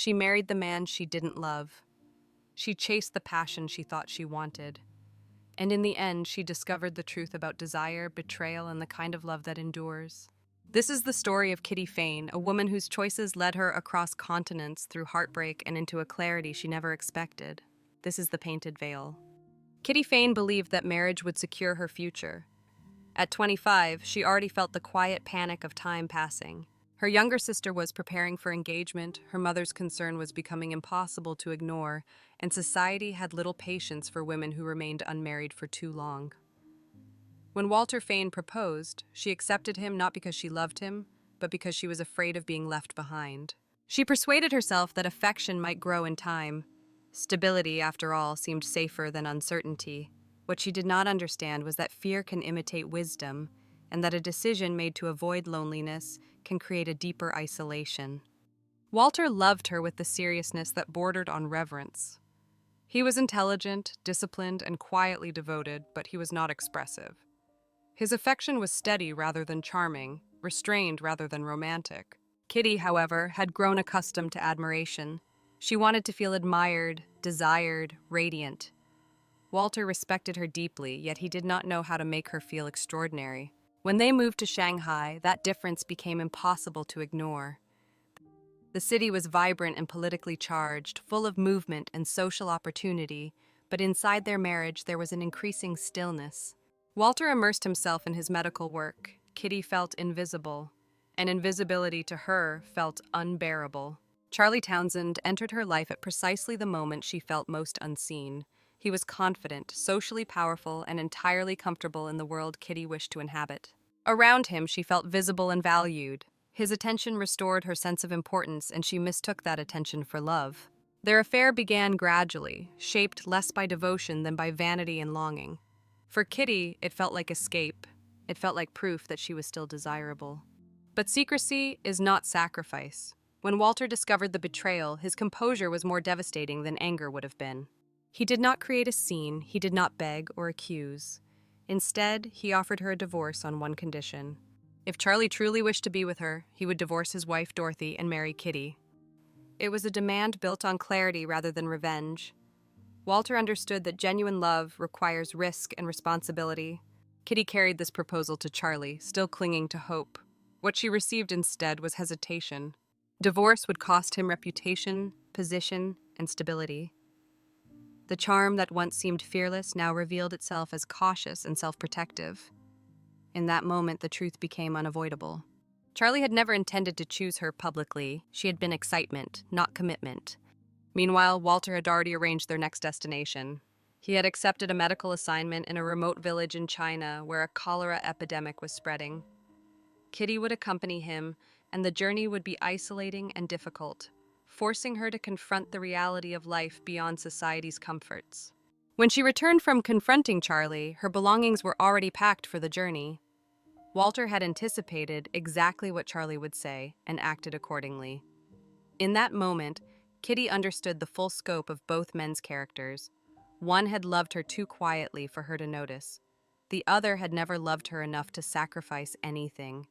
She married the man she didn't love. She chased the passion she thought she wanted. And in the end, she discovered the truth about desire, betrayal, and the kind of love that endures. This is the story of Kitty Fane, a woman whose choices led her across continents through heartbreak and into a clarity she never expected. This is the painted veil. Kitty Fane believed that marriage would secure her future. At 25, she already felt the quiet panic of time passing. Her younger sister was preparing for engagement, her mother's concern was becoming impossible to ignore, and society had little patience for women who remained unmarried for too long. When Walter Fane proposed, she accepted him not because she loved him, but because she was afraid of being left behind. She persuaded herself that affection might grow in time. Stability, after all, seemed safer than uncertainty. What she did not understand was that fear can imitate wisdom, and that a decision made to avoid loneliness can create a deeper isolation. Walter loved her with the seriousness that bordered on reverence. He was intelligent, disciplined, and quietly devoted, but he was not expressive. His affection was steady rather than charming, restrained rather than romantic. Kitty, however, had grown accustomed to admiration. She wanted to feel admired, desired, radiant. Walter respected her deeply, yet he did not know how to make her feel extraordinary. When they moved to Shanghai, that difference became impossible to ignore. The city was vibrant and politically charged, full of movement and social opportunity, but inside their marriage there was an increasing stillness. Walter immersed himself in his medical work. Kitty felt invisible, and invisibility to her felt unbearable. Charlie Townsend entered her life at precisely the moment she felt most unseen. He was confident, socially powerful, and entirely comfortable in the world Kitty wished to inhabit. Around him, she felt visible and valued. His attention restored her sense of importance, and she mistook that attention for love. Their affair began gradually, shaped less by devotion than by vanity and longing. For Kitty, it felt like escape. It felt like proof that she was still desirable. But secrecy is not sacrifice. When Walter discovered the betrayal, his composure was more devastating than anger would have been. He did not create a scene, he did not beg or accuse. Instead, he offered her a divorce on one condition. If Charlie truly wished to be with her, he would divorce his wife Dorothy and marry Kitty. It was a demand built on clarity rather than revenge. Walter understood that genuine love requires risk and responsibility. Kitty carried this proposal to Charlie, still clinging to hope. What she received instead was hesitation. Divorce would cost him reputation, position, and stability. The charm that once seemed fearless now revealed itself as cautious and self-protective. In that moment, the truth became unavoidable. Charlie had never intended to choose her publicly. She had been excitement, not commitment. Meanwhile, Walter had already arranged their next destination. He had accepted a medical assignment in a remote village in China where a cholera epidemic was spreading. Kitty would accompany him, and the journey would be isolating and difficult, forcing her to confront the reality of life beyond society's comforts. When she returned from confronting Charlie, her belongings were already packed for the journey. Walter had anticipated exactly what Charlie would say and acted accordingly. In that moment, Kitty understood the full scope of both men's characters. One had loved her too quietly for her to notice. The other had never loved her enough to sacrifice anything.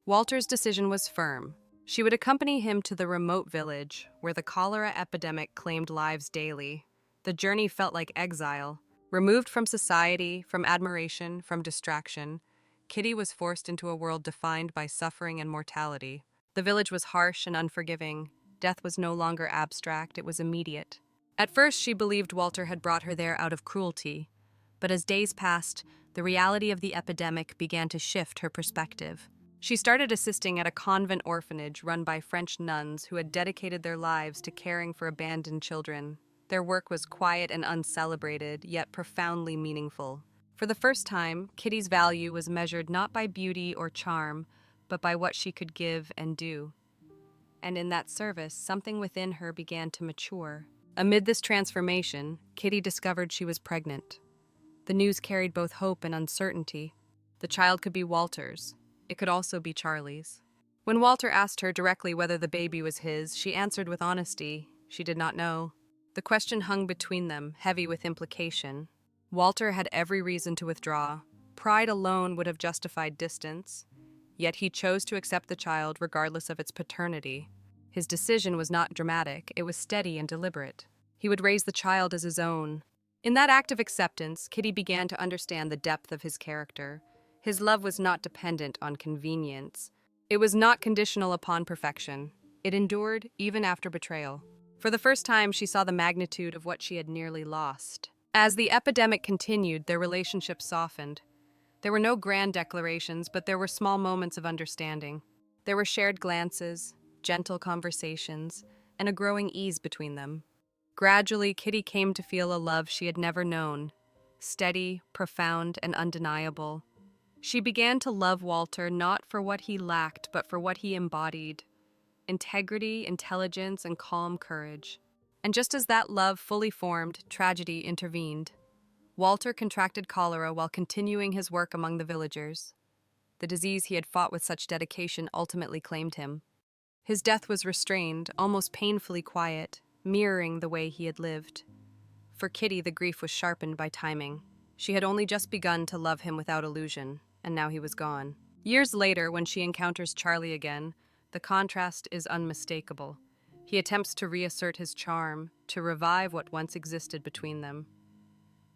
Walter's decision was firm. She would accompany him to the remote village, where the cholera epidemic claimed lives daily. The journey felt like exile. Removed from society, from admiration, from distraction, Kitty was forced into a world defined by suffering and mortality. The village was harsh and unforgiving. Death was no longer abstract, it was immediate. At first, she believed Walter had brought her there out of cruelty. But as days passed, the reality of the epidemic began to shift her perspective. She started assisting at a convent orphanage run by French nuns who had dedicated their lives to caring for abandoned children. Their work was quiet and uncelebrated, yet profoundly meaningful. For the first time, Kitty's value was measured not by beauty or charm, but by what she could give and do. And in that service, something within her began to mature. Amid this transformation, Kitty discovered she was pregnant. The news carried both hope and uncertainty. The child could be Walter's. It could also be Charlie's. When Walter asked her directly whether the baby was his, she answered with honesty. She did not know. The question hung between them, heavy with implication. Walter had every reason to withdraw. Pride alone would have justified distance. Yet he chose to accept the child regardless of its paternity. His decision was not dramatic, it was steady and deliberate. He would raise the child as his own. In that act of acceptance, Kitty began to understand the depth of his character. His love was not dependent on convenience. It was not conditional upon perfection. It endured even after betrayal. For the first time, she saw the magnitude of what she had nearly lost. As the epidemic continued, their relationship softened. There were no grand declarations, but there were small moments of understanding. There were shared glances, gentle conversations, and a growing ease between them. Gradually, Kitty came to feel a love she had never known, steady, profound, and undeniable. She began to love Walter not for what he lacked, but for what he embodied: integrity, intelligence, and calm courage. And just as that love fully formed, tragedy intervened. Walter contracted cholera while continuing his work among the villagers. The disease he had fought with such dedication ultimately claimed him. His death was restrained, almost painfully quiet, mirroring the way he had lived. For Kitty, the grief was sharpened by timing. She had only just begun to love him without illusion, and now he was gone. Years later, when she encounters Charlie again, the contrast is unmistakable. He attempts to reassert his charm, to revive what once existed between them.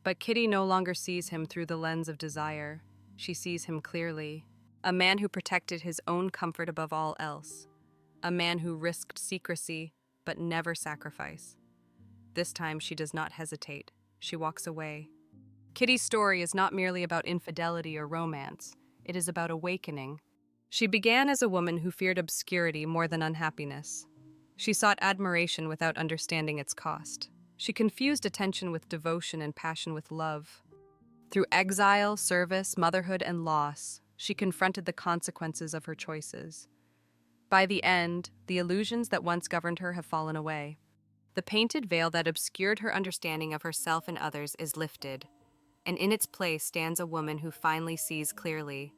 But Kitty no longer sees him through the lens of desire. She sees him clearly. A man who protected his own comfort above all else. A man who risked secrecy, but never sacrifice. This time she does not hesitate. She walks away. Kitty's story is not merely about infidelity or romance. It is about awakening. She began as a woman who feared obscurity more than unhappiness. She sought admiration without understanding its cost. She confused attention with devotion and passion with love. Through exile, service, motherhood, and loss, she confronted the consequences of her choices. By the end, the illusions that once governed her have fallen away. The painted veil that obscured her understanding of herself and others is lifted, and in its place stands a woman who finally sees clearly.